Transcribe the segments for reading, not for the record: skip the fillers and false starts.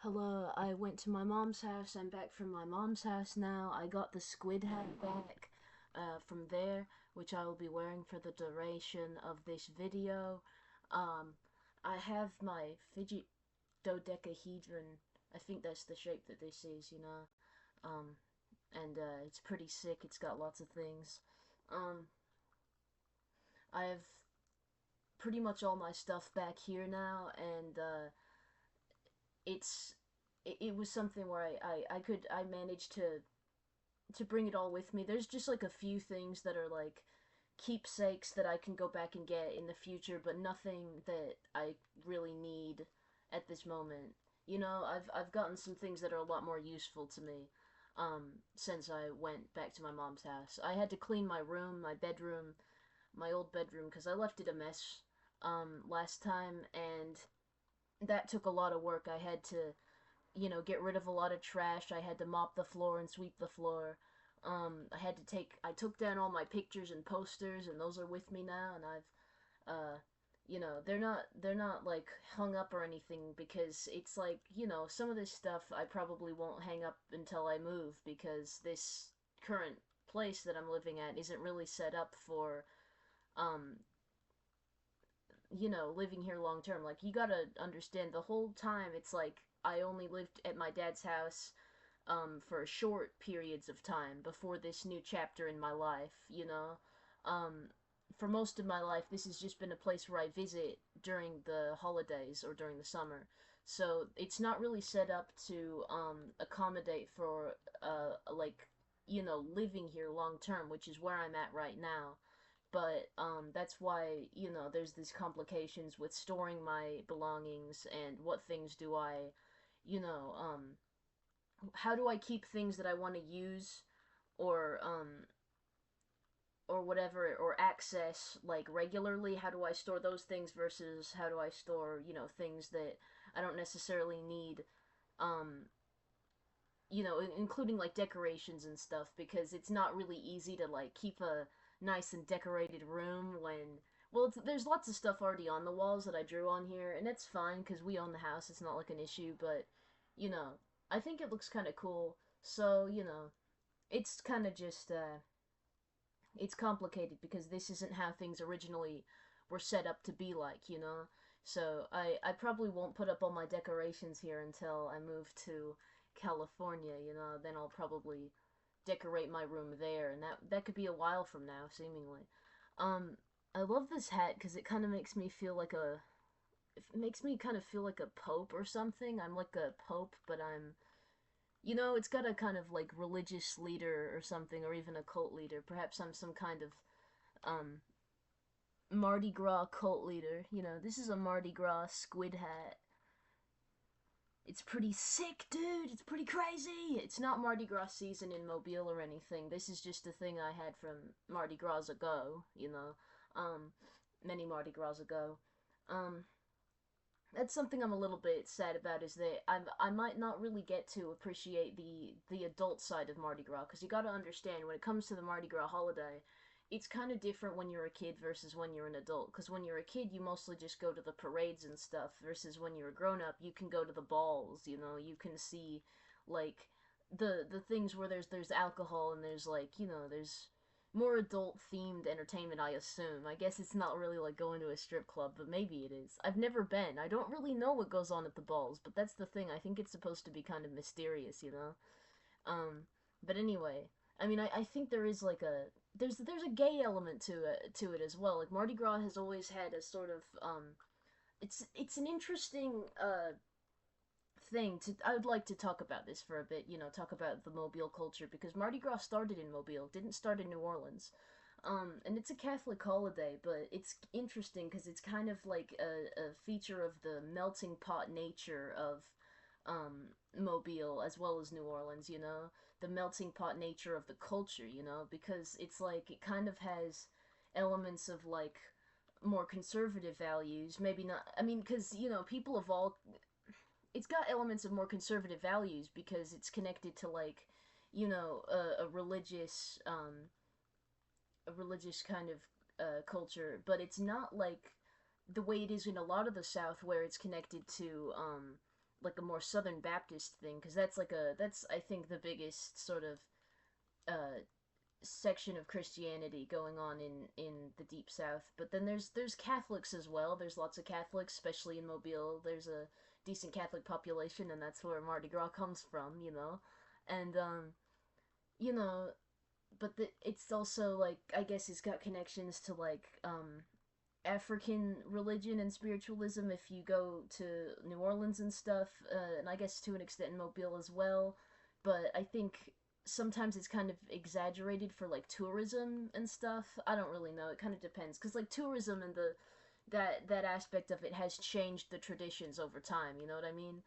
Hello, I went to my mom's house. I'm back from my mom's house now. I got the squid hat back from there, which I will be wearing for the duration of this video. Um, I have my fidget dodecahedron. I think that's the shape that this is, Um, and it's pretty sick. It's got lots of things. Um, I have pretty much all my stuff back here now, and it's it was something where I managed to bring it all with me. There's just like a few things that are like keepsakes that I can go back and get in the future, but nothing that I really need at this moment. I've gotten some things that are a lot more useful to me since I went back to my mom's house. I had to clean my room, my bedroom, my old bedroom because I left it a mess last time, and that took a lot of work. I had to get rid of a lot of trash. I had to mop the floor and sweep the floor. I took down all my pictures and posters, and those are with me now. And they're not like hung up or anything because it's like, some of this stuff I probably won't hang up until I move because this current place that I'm living at isn't really set up for, um, living here long term. Like, you gotta understand the whole time it's like I only lived at my dad's house for short periods of time before this new chapter in my life. Um, for most of my life, this has just been a place where I visit during the holidays or during the summer. So it's not really set up to accommodate for living here long term, which is where I'm at right now. But that's why there's these complications with storing my belongings and what things do I, you know, how do I keep things that I want to use or or whatever or access like regularly? How do I store those things versus how do I store things that I don't necessarily need? Um, including like decorations and stuff because it's not really easy to like keep a nice and decorated room when there's lots of stuff already on the walls that I drew on here, and it's fine because we own the house. It's not like an issue, but you know, I think it looks kind of cool. So it's kind of just it's complicated because this isn't how things originally were set up to be like. So I probably won't put up all my decorations here until I move to California. Then I'll probably decorate my room there, and that could be a while from now, seemingly. Um, I love this hat because it kind of makes me feel like a it makes me kind of feel like a pope or something. I'm like a pope, but it's got a kind of like religious leader or something, or even a cult leader. Perhaps I'm some kind of um Mardi Gras cult leader. This is a Mardi Gras squid hat. It's pretty sick, dude. It's pretty crazy. It's not Mardi Gras season in Mobile or anything. This is just a thing I had from Mardi Gras ago, um, many Mardi Gras ago. Um, that's something I'm a little bit sad about is that I might not really get to appreciate the adult side of Mardi Gras because you got to understand when it comes to the Mardi Gras holiday, it's kind of different when you're a kid versus when you're an adult. Because when you're a kid, you mostly just go to the parades and stuff, versus when you're a grown up, you can go to the balls. You can see like the things where there's alcohol and there's like there's more adult themed entertainment, I assume. I guess it's not really like going to a strip club, but maybe it is. I've never been. I don't really know what goes on at the balls, but that's the thing. I think it's supposed to be kind of mysterious. Um, but anyway, I mean, I think there is like there's a gay element to it as well. Like Mardi Gras has always had a sort of it's an interesting thing to I would like to talk about this for a bit, talk about the Mobile culture because Mardi Gras started in Mobile, didn't start in New Orleans. And it's a Catholic holiday, but it's interesting because it's kind of like a feature of the melting pot nature of Mobile as well as New Orleans, the melting pot nature of the culture, because it's like it kind of has elements of like more conservative values, maybe not, I mean, because, people of all it's got elements of more conservative values because it's connected to like a religious kind of culture, but it's not like the way it is in a lot of the South where it's connected to like a more Southern Baptist thing, because that's I think the biggest sort of uh section of Christianity going on in the deep south. But then there's Catholics as well. There's lots of Catholics, especially in Mobile. There's a decent Catholic population, and that's where Mardi Gras comes from, you know. And you know, but it's also like I guess it's got connections to like African religion and spiritualism if you go to New Orleans and stuff, and I guess to an extent in Mobile as well. But I think sometimes it's kind of exaggerated for like tourism and stuff. I don't really know. It kind of depends because like tourism and that aspect of it has changed the traditions over time. You know what I mean?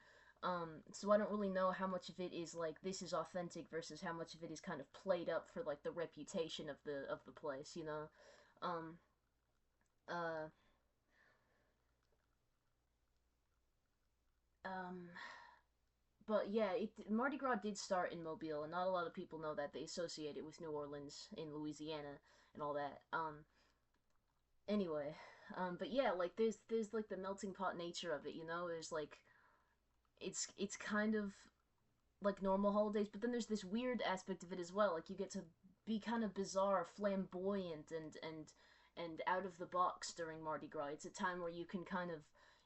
So I don't really know how much of it is like this is authentic versus how much of it is kind of played up for like the reputation of the place. You know? Um, uh, um, but yeah, Mardi Gras did start in Mobile, and not a lot of people know that. They associate it with New Orleans in Louisiana and all that. Anyway, but yeah, like there's like the melting pot nature of it, you know. There's like it's kind of like normal holidays, but then there's this weird aspect of it as well. Like you get to be kind of bizarre, flamboyant, and out of the box during Mardi Gras. It's a time where you can kind of,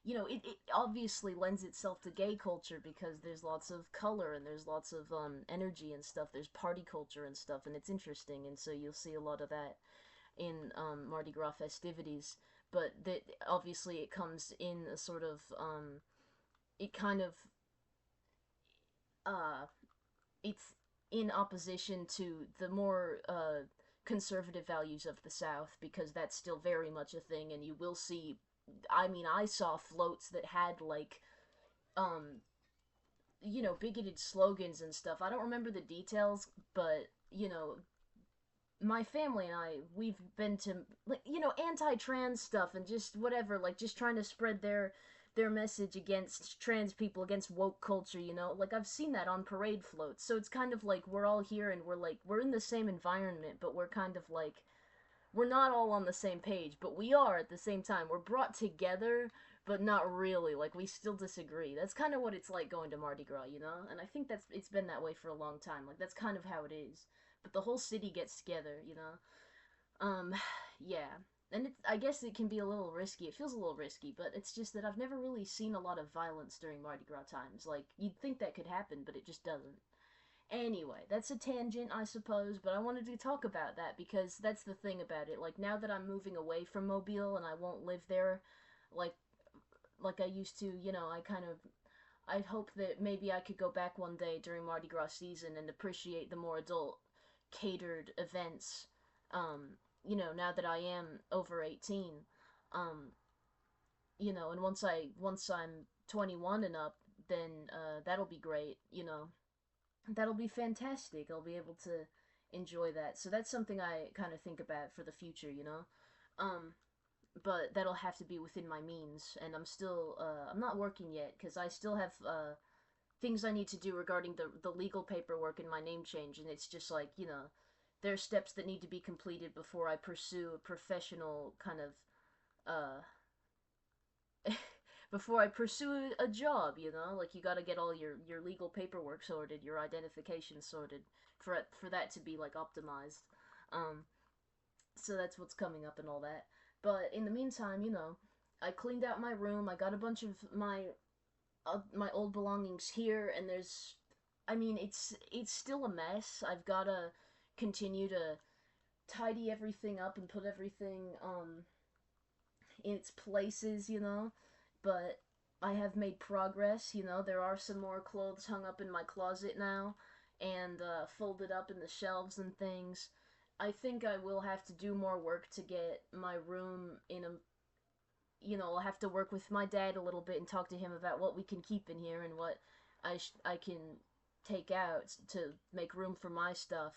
you know, it obviously lends itself to gay culture because there's lots of color and there's lots of energy and stuff. There's party culture and stuff, and it's interesting, and so you'll see a lot of that in Mardi Gras festivities. But that obviously it comes in a sort of it kind of uh it's in opposition to the more conservative values of the South because that's still very much a thing, and you will see. I mean, I saw floats that had like um you know bigoted slogans and stuff. I don't remember the details, but you know my family and I we've been to like you know anti-trans stuff and just whatever like just trying to spread their message against trans people against woke culture, you know, like I've seen that on parade floats. So it's kind of like we're all here and we're in the same environment, but we're kind of like we're not all on the same page, but we are at the same time. We're brought together, but not really. Like we still disagree. That's kind of what it's like going to Mardi Gras, you know? And I think that's it's been that way for a long time. Like that's kind of how it is. But the whole city gets together, you know? Yeah. And I guess it can be a little risky. It feels a little risky, but it's just that I've never really seen a lot of violence during Mardi Gras times. Like you'd think that could happen, but it just doesn't. Anyway, that's a tangent, I suppose, but I wanted to talk about that because that's the thing about it. Like now that I'm moving away from Mobile and I won't live there, like like I used to, you know, I kind of I hope that maybe I could go back one day during Mardi Gras season and appreciate the more adult catered events. You know, now that I am over 18, um, you know, and once I'm 21 and up, then that'll be great, you know that'll be fantastic. I'll be able to enjoy that. So that's something I kind of think about for the future, you know. Um, but that'll have to be within my means, and I'm not working yet because I still have things I need to do regarding the legal paperwork and my name change, and it's just like there's steps that need to be completed before I pursue a professional kind of uh before I pursue a job, like you got to get all your legal paperwork sorted, your identification sorted for that to be like optimized. Um, so that's what's coming up and all that. But in the meantime, I cleaned out my room. I got a bunch of my old belongings here, and I mean, it's still a mess. I've got to continue to tidy everything up and put everything in its places, but I have made progress. There are some more clothes hung up in my closet now and folded up in the shelves and things. I think I will have to do more work to get my room in a. I'll have to work with my dad a little bit and talk to him about what we can keep in here and what I can take out to make room for my stuff.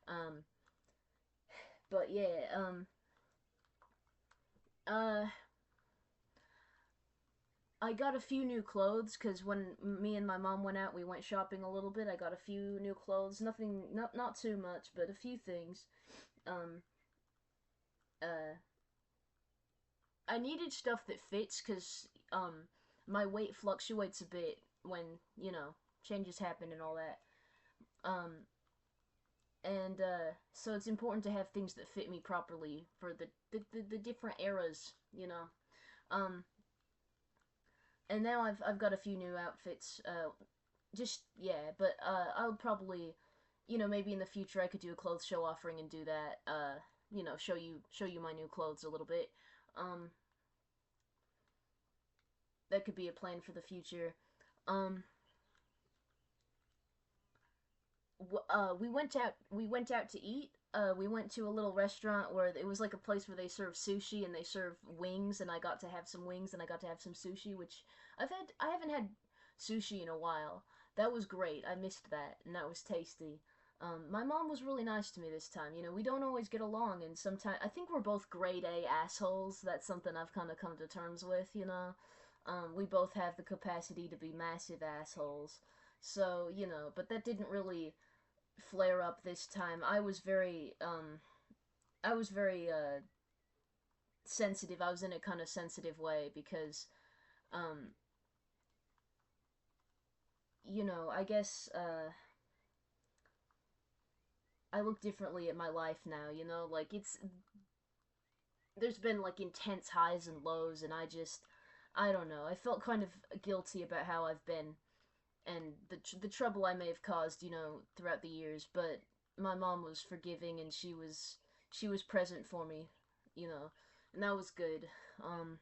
Um, but yeah, uh, I got a few new clothes because when me and my mom went out, we went shopping a little bit. I got a few new clothes, nothing, not too much, but a few things. Um, uh, I needed stuff that fits because my weight fluctuates a bit when, you know, changes happen and all that. Um, and so it's important to have things that fit me properly for the different eras, you know. Um, and now I've got a few new outfits. Just yeah, but I'll probably, you know, maybe in the future I could do a clothes show offering and do that. You know, show you my new clothes a little bit. Um, that could be a plan for the future. Um, we went out to eat. We went to a little restaurant where it was like a place where they serve sushi and they serve wings, and I got to have some wings and I got to have some sushi, which I haven't had sushi in a while. That was great. I missed that, and that was tasty. My mom was really nice to me this time. You know, we don't always get along, and sometimes I think we're both grade A assholes. That's something I've kind of come to terms with. You know, we both have the capacity to be massive assholes. So you know, but that didn't really flare up this time. I was very sensitive. I was in a kind of sensitive way because um you know, I guess I look differently at my life now, you know? Like it's there's been like intense highs and lows and I don't know. I felt kind of guilty about how I've been and the trouble I may have caused, you know, throughout the years, but my mom was forgiving and she was present for me, you know, and that was good. Um,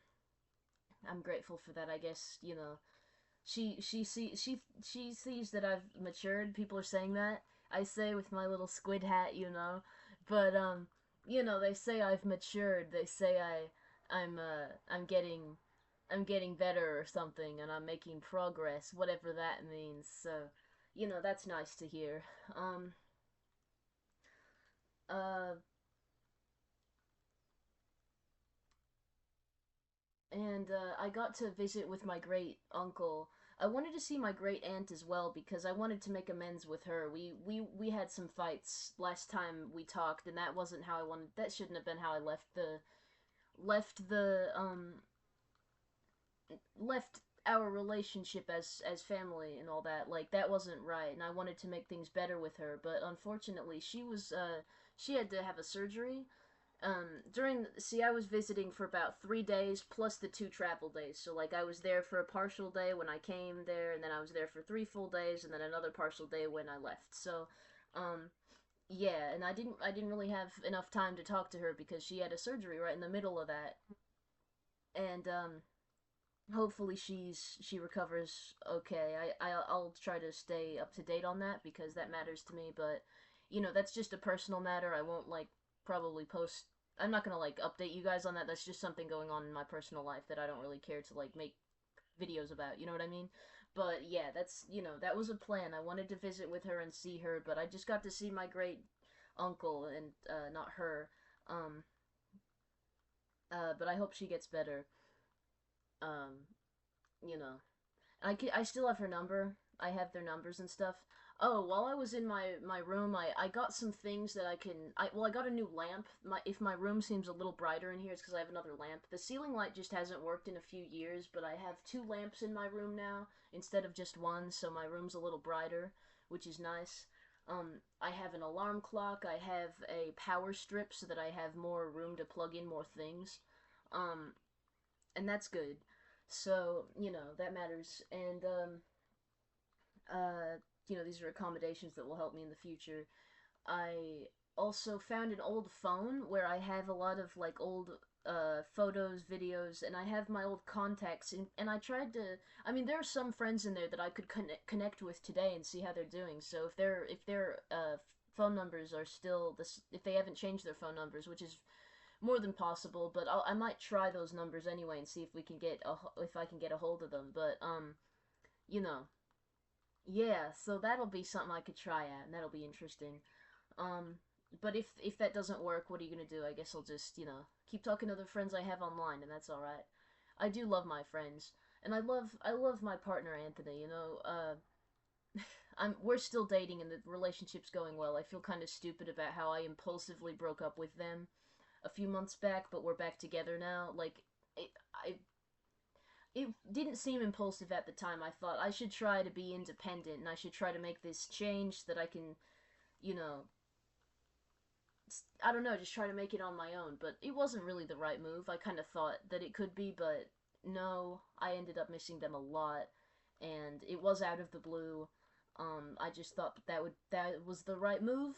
I'm grateful for that. I guess you know she sees that I've matured. People are saying that. I say with my little squid hat, you know, but you know, they say I've matured. They say I'm getting better or something, and I'm making progress, whatever that means. So, you know, that's nice to hear. Um, uh, and I got to visit with my great uncle. I wanted to see my great aunt as well because I wanted to make amends with her. We had some fights last time we talked, and that wasn't how I wanted. That shouldn't have been how I left the left our relationship as family and all that. Like that wasn't right, and I wanted to make things better with her. But unfortunately, she had to have a surgery during see I was visiting for about 3 days plus the 2 travel days, so like I was there for a partial day when I came there, and then I was there for 3 full days, and then another partial day when I left. So um yeah, and I didn't really have enough time to talk to her because she had a surgery right in the middle of that. And hopefully she recovers okay. I'll try to stay up to date on that because that matters to me, but you know, that's just a personal matter. I won't like probably post I'm not going to like update you guys on that. That's just something going on in my personal life that I don't really care to like make videos about, you know what I mean? But yeah, that's, you know, that was a plan. I wanted to visit with her and see her, but I just got to see my great uncle and not her. Um but I hope she gets better. Um you know, I still have her number. I have their numbers and stuff. Oh, while I was in my room, I got some things that I got a new lamp. If my room seems a little brighter in here, it's because I have another lamp. The ceiling light just hasn't worked in a few years, but I have two lamps in my room now instead of just one, so my room's a little brighter, which is nice. I have an alarm clock. I have a power strip so that I have more room to plug in more things. Um, and that's good. So, you know, that matters. And you know, these are accommodations that will help me in the future. I also found an old phone where I have a lot of like old photos, videos, and I have my old contacts, and I tried to I mean, there are some friends in there that I could connect with today and see how they're doing. So if their phone numbers are still this, if they haven't changed their phone numbers, which is more than possible, but I might try those numbers anyway and see if we can if I can get a hold of them. But you know, yeah, so that'll be something I could try at, and that'll be interesting. Um, but if that doesn't work, what are you gonna do? I guess I'll just keep talking to the friends I have online, and that's all right. I do love my friends, and I love my partner Anthony. You know, we're still dating, and the relationship's going well. I feel kind of stupid about how I impulsively broke up with them a few months back, but we're back together now. Like, I it didn't seem impulsive at the time. I thought I should try to be independent and I should try to make this change that I can, you know, I don't know, just try to make it on my own. But it wasn't really the right move. I kind of thought that it could be, but no, I ended up missing them a lot, and it was out of the blue. I just thought that was the right move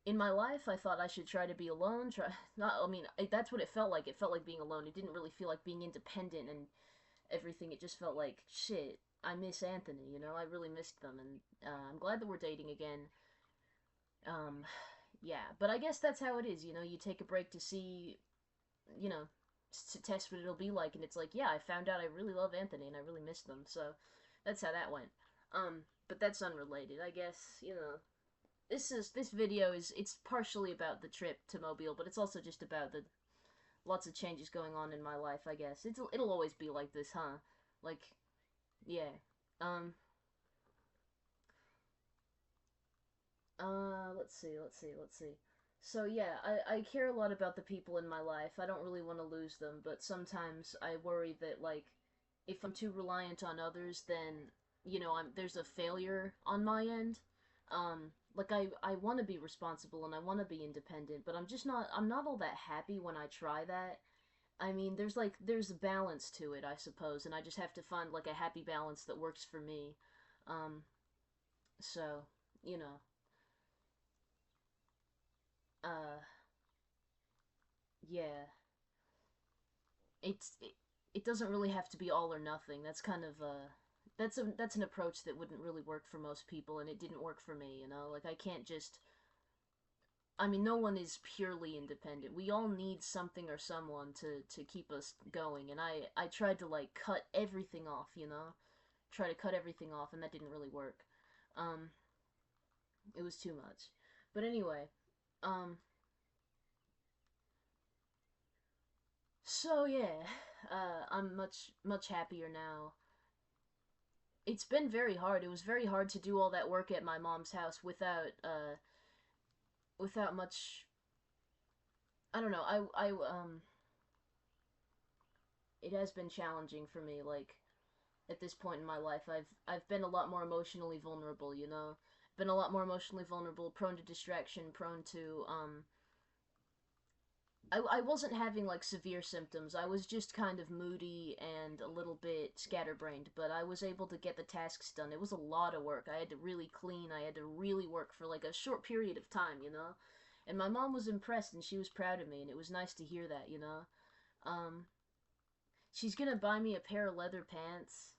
in my life. I thought I should try to be alone. Try not. I mean, that's what it felt like. It felt like being alone. It didn't really feel like being independent and everything. It just felt like shit. I miss Anthony. You know, I really missed them, and I'm glad that we're dating again. Um, yeah, but I guess that's how it is. You know, you take a break to see, you know, to test what it'll be like, and it's like, yeah, I found out I really love Anthony and I really miss them. So that's how that went. But that's unrelated. I guess, you know, this video is it's partially about the trip to Mobile, but it's also just about the lots of changes going on in my life. I guess it'll always be like this, huh? Like, yeah. Um. Let's see. So yeah, I care a lot about the people in my life. I don't really want to lose them, but sometimes I worry that like if I'm too reliant on others, then you know there's a failure on my end. Like I want to be responsible and I want to be independent, but I'm not all that happy when I try that. I mean, there's a balance to it, I suppose, and I just have to find like a happy balance that works for me. Um, so you know, uh, yeah, it doesn't really have to be all or nothing. That's kind of that's an approach that wouldn't really work for most people, and it didn't work for me. You know, like I can't just. I mean, no one is purely independent. We all need something or someone to keep us going, and I tried to like cut everything off. You know, try to cut everything off, and that didn't really work. Um, it was too much. But anyway, um, so yeah, I'm much happier now. It's been very hard. It was very hard to do all that work at my mom's house without much. I don't know. It has been challenging for me. Like at this point in my life, I've been a lot more emotionally vulnerable. You know, been a lot more emotionally vulnerable, prone to distraction, prone to I wasn't having like severe symptoms. I was just kind of moody and a little bit scatterbrained, but I was able to get the tasks done. It was a lot of work. I had to really clean. I had to really work for like a short period of time, you know? And my mom was impressed and she was proud of me and it was nice to hear that, you know? Um she's going to buy me a pair of leather pants,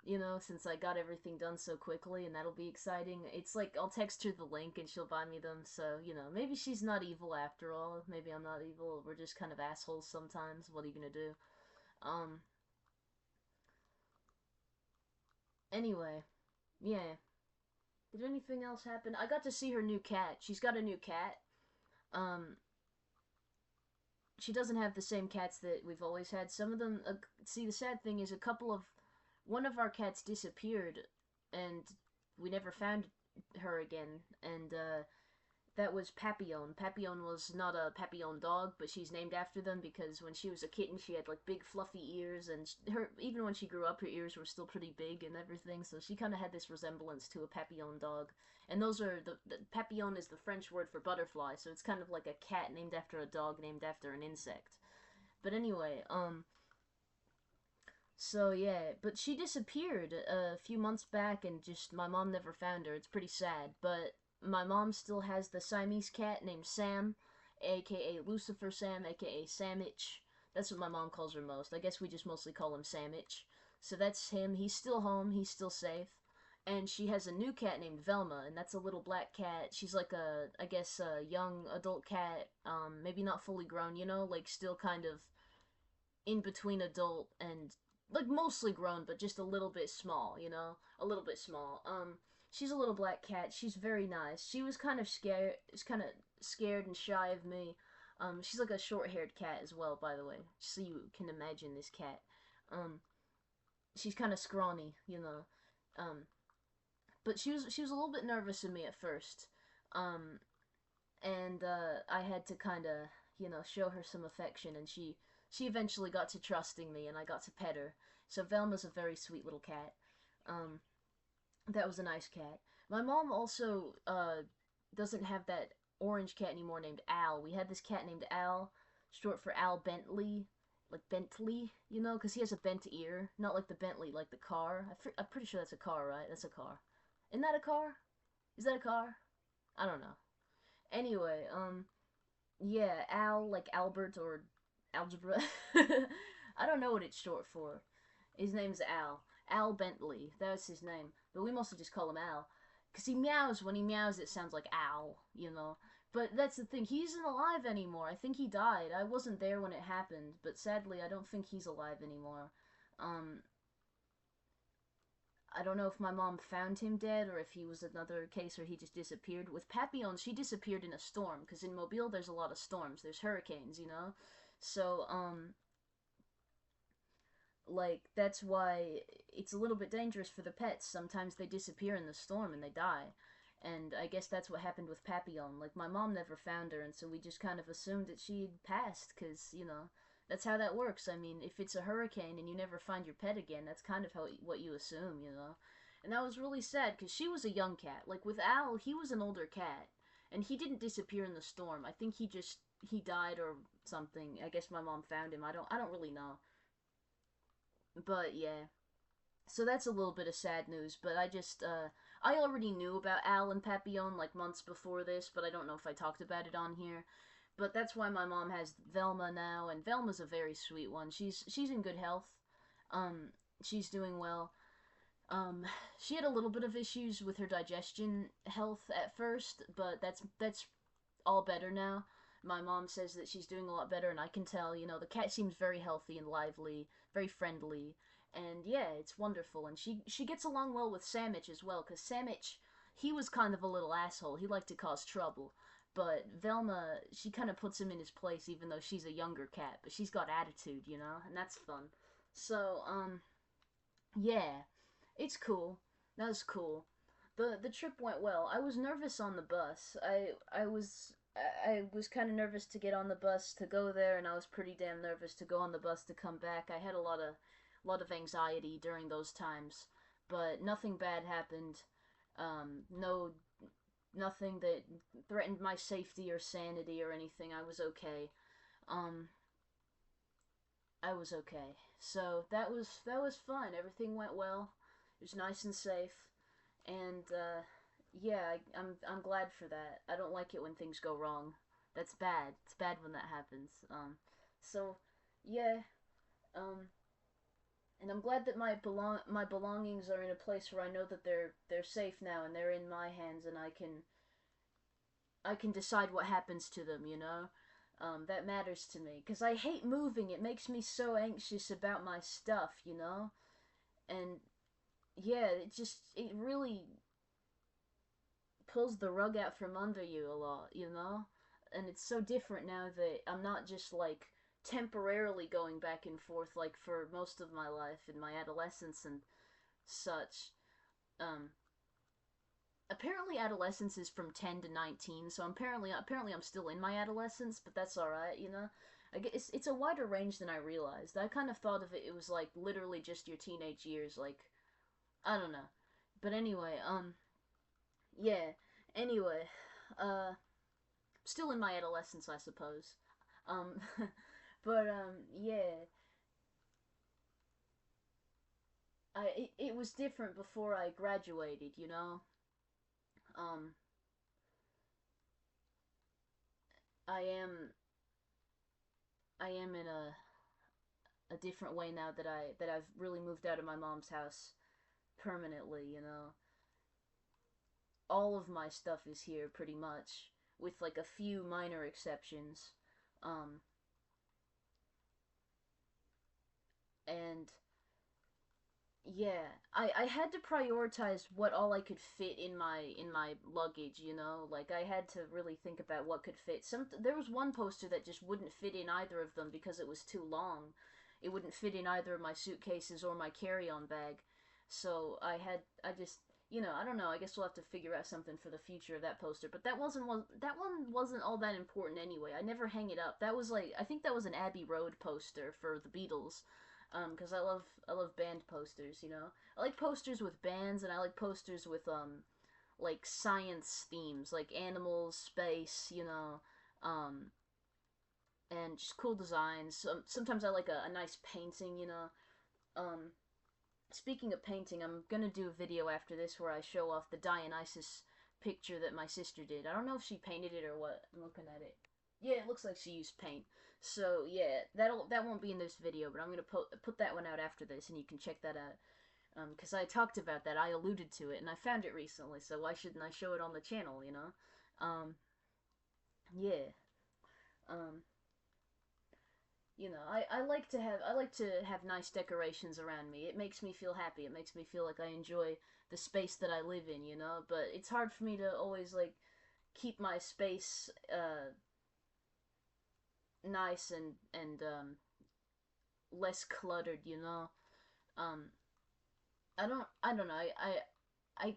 you know, since I got everything done so quickly, and that'll be exciting. It's like I'll text her the link and she'll buy me them, so, you know, maybe she's not evil after all. Maybe I'm not evil. We're just kind of assholes sometimes. What are you gonna do? Um, anyway, yeah. Did anything else happen? I got to see her new cat. She's got a new cat. Um, she doesn't have the same cats that we've always had. Some of them, see, the sad thing is one of our cats disappeared, and we never found her again. And that was Papillon. Papillon was not a Papillon dog, but she's named after them because when she was a kitten, she had like big fluffy ears, and her even when she grew up, her ears were still pretty big and everything. So she kind of had this resemblance to a Papillon dog. And those are the Papillon is the French word for butterfly, so it's kind of like a cat named after a dog named after an insect. But anyway, so yeah, but she disappeared a few months back and just my mom never found her. It's pretty sad, but my mom still has the Siamese cat named Sam, aka Lucifer Sam, aka Samich. That's what my mom calls her most. I guess we just mostly call him Samich. So that's him. He's still home. He's still safe. And she has a new cat named Velma, and that's a little black cat. She's like I guess, a young adult cat. Maybe not fully grown, you know, like still kind of in between adult and like mostly grown, but just a little bit small, you know, a little bit small. She's a little black cat. She's very nice. She was kind of scared. Is kind of scared and shy of me. She's like a short-haired cat as well, by the way, so you can imagine this cat. Um, she's kind of scrawny, you know. Um, but she was a little bit nervous of me at first. Um, and I had to kind of show her some affection, and she eventually got to trusting me, and I got to pet her, So Velma's a very sweet little cat. Um, that was a nice cat. My mom also doesn't have that orange cat anymore named Al. We had this cat named Al, short for Al Bentley, like Bentley, you know, because he has a bent ear, not like the Bentley, like the car. I'm pretty sure that's a car, right? That's a car. Isn't that a car? Is that a car? I don't know. Anyway, yeah, Al, like Albert or algebra. I don't know what it's short for. His name's Al. Al Bentley. That's his name. But we mostly just call him Al. Because he meows. When he meows, it sounds like owl, you know? But that's the thing. He isn't alive anymore. I think he died. I wasn't there when it happened, but sadly, I don't think he's alive anymore. Um, I don't know if my mom found him dead or if he was another case where he just disappeared. With Papillon, she disappeared in a storm, because in Mobile there's a lot of storms. There's hurricanes, you know? So, like, that's why it's a little bit dangerous for the pets. Sometimes they disappear in the storm and they die. And I guess that's what happened with Papillon. Like, my mom never found her, and so we just kind of assumed that she'd passed, because, you know, that's how that works. I mean, if it's a hurricane and you never find your pet again, that's kind of how what you assume, you know? And that was really sad, because she was a young cat. Like, with Al, he was an older cat, and he didn't disappear in the storm. I think he died or something. I guess my mom found him. I don't really know. But yeah, so that's a little bit of sad news, but I already knew about Al and Papillon like months before this, but I don't know if I talked about it on here. But that's why my mom has Velma now, and Velma's a very sweet one. She's in good health. Um, she's doing well. Um, she had a little bit of issues with her digestion health at first, but that's all better now. My mom says that she's doing a lot better, and I can tell, you know, the cat seems very healthy and lively, very friendly, and yeah, it's wonderful. And she gets along well with Samich as well, because Samich, he was kind of a little asshole. He liked to cause trouble. But Velma, she kind of puts him in his place, even though she's a younger cat, but she's got attitude, you know, and that's fun. So, yeah, it's cool. That was cool. The trip went well. I was nervous on the bus. I was kind of nervous to get on the bus to go there, and I was pretty damn nervous to go on the bus to come back. I had a lot of anxiety during those times, but nothing bad happened. No, nothing that threatened my safety or sanity or anything. I was okay. Um, I was okay. So that was fun. Everything went well. It was nice and safe, and yeah, I'm glad for that. I don't like it when things go wrong. That's bad. It's bad when that happens. So yeah, um, and I'm glad that my belongings are in a place where I know that they're safe now and they're in my hands, and I can decide what happens to them. You know, that matters to me because I hate moving. It makes me so anxious about my stuff. You know, and yeah, it really pulls the rug out from under you a lot, you know? And it's so different now that I'm not just like temporarily going back and forth like for most of my life in my adolescence and such. Um Apparently adolescence is from 10 to 19, so apparently I'm still in my adolescence, but that's all right, you know? I guess it's a wider range than I realized. I kind of thought of it was like literally just your teenage years, like I don't know. But anyway, yeah. Anyway, uh still in my adolescence, I suppose. Um, but yeah, it was different before I graduated. You know, um, I am I am in a different way now that I've really moved out of my mom's house permanently. You know, all of my stuff is here pretty much, with like a few minor exceptions. Um, and yeah, I had to prioritize what all I could fit in my luggage, you know? Like I had to really think about what could fit. There was one poster that just wouldn't fit in either of them because it was too long. It wouldn't fit in either of my suitcases or my carry-on bag. So I just I don't know. I guess we'll have to figure out something for the future of that poster. But that one wasn't all that important anyway. I never hang it up. That was like I think that was an Abbey Road poster for the Beatles. Because I love band posters. I like posters with bands, and I like posters with like science themes, like animals, space. Um, and just cool designs. Sometimes I like a nice painting. Um, Speaking of painting, I'm gonna do a video after this where I show off the Dionysus picture that my sister did. I don't know if she painted it or what. I'm looking at it. Yeah, it looks like she used paint. So yeah, that won't be in this video, but I'm gonna put that one out after this, and you can check that out. Because I talked about that, I alluded to it, and I found it recently. So why shouldn't I show it on the channel? Um, yeah. Um, I like to have nice decorations around me. It makes me feel happy. It makes me feel like I enjoy the space that I live in. But it's hard for me to always like keep my space nice and less cluttered. Um I don't know. I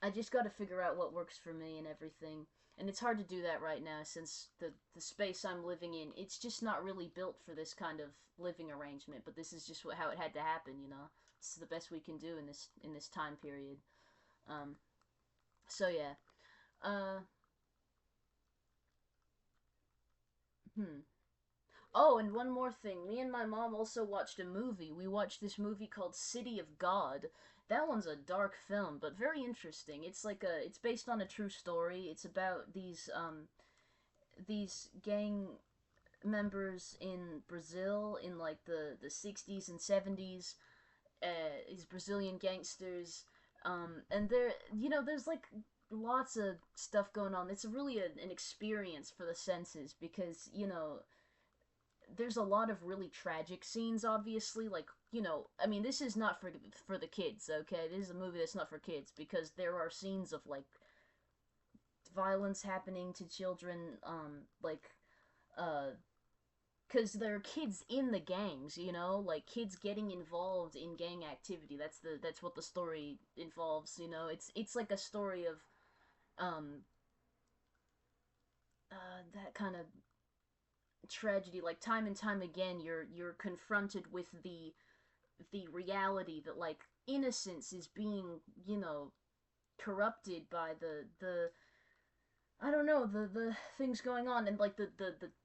I just got to figure out what works for me and everything. And it's hard to do that right now since the space I'm living in, it's just not really built for this kind of living arrangement, but this is just how it had to happen. This is the best we can do in this time period. Um so yeah. Uh hmm. Oh, and one more thing. Me and my mom also watched a movie. We watched this movie called City of God. That one's a dark film, but very interesting. It's based on a true story. It's about these gang members in Brazil in like the 60s and 70s. These Brazilian gangsters, and there's like lots of stuff going on. It's really an experience for the senses because there's a lot of really tragic scenes, obviously. Like, I mean, this is not for the kids, okay? This is a movie that's not for kids because there are scenes of like violence happening to children, like uh because there are kids in the gangs, like kids getting involved in gang activity. That's what the story involves. It's like a story of um that kind of tragedy. Like time and time again, you're confronted with the reality that like innocence is being corrupted by the I don't know, the things going on, and like the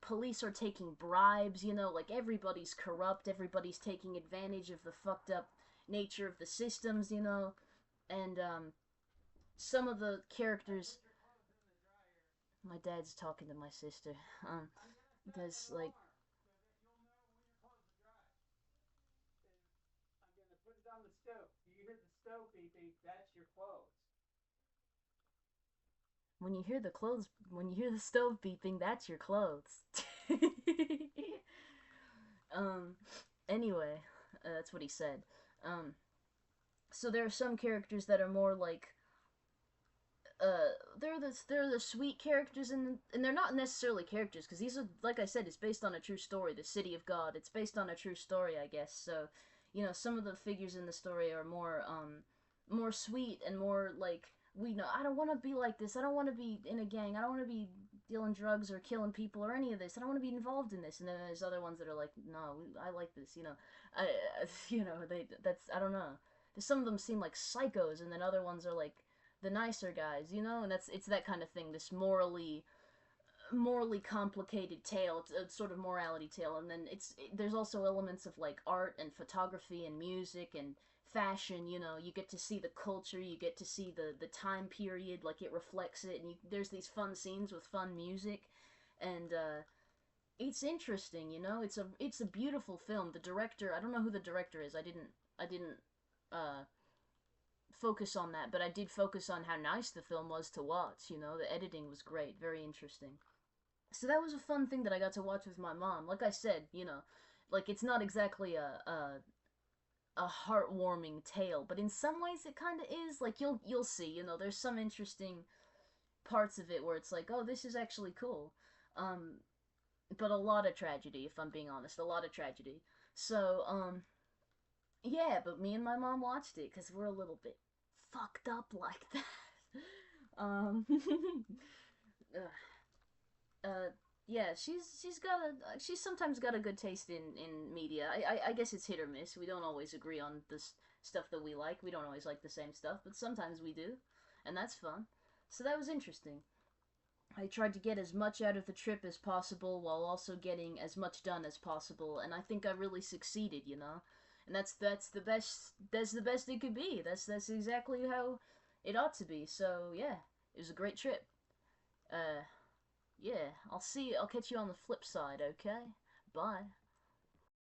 police are taking bribes. Like everybody's corrupt, everybody's taking advantage of the fucked up nature of the systems. And some of the characters, my dad's talking to my sister. Because like when you hear the stove beeping, that's your clothes. um anyway, that's what he said. um so there are some characters that are more like they're the sweet characters, and they're not necessarily characters because these are, like I said, it's based on a true story. The City of God, it's based on a true story, I guess. So some of the figures in the story are more sweet and more like, we know, I don't want to be like this. I don't want to be in a gang. I don't want to be dealing drugs or killing people or any of this. I don't want to be involved in this. And then there's other ones that are like, no, I like this. I they that's I don't know. Some of them seem like psychos, and then other ones are like the nicer guys. And it's that kind of thing. This morally complicated tale. It's a sort of morality tale, and then there's also elements of like art and photography and music and fashion. You get to see the culture, you get to see the time period, like it reflects it, and there's these fun scenes with fun music, and it's interesting. It's a beautiful film. The director, I don't know who the director is. I didn't uh focus on that, but I did focus on how nice the film was to watch. The editing was great, very interesting. So that was a fun thing that I got to watch with my mom. Like I said, like it's not exactly a heartwarming tale, but in some ways it kind of is. Like you'll see, there's some interesting parts of it where it's like, oh, this is actually cool. Um, but a lot of tragedy, if I'm being honest, a lot of tragedy. So yeah, but me and my mom watched it because we're a little bit fucked up like that. um, uh, Yeah, she's sometimes got a good taste in media. I guess it's hit or miss. We don't always agree on this stuff that we like. We don't always like the same stuff, but sometimes we do, and that's fun. So that was interesting. I tried to get as much out of the trip as possible while also getting as much done as possible, and I think I really succeeded, you know. And that's the best it could be. That's exactly how it ought to be. So yeah, it was a great trip. Uh, yeah, I'll catch you on the flip side, okay? Bye.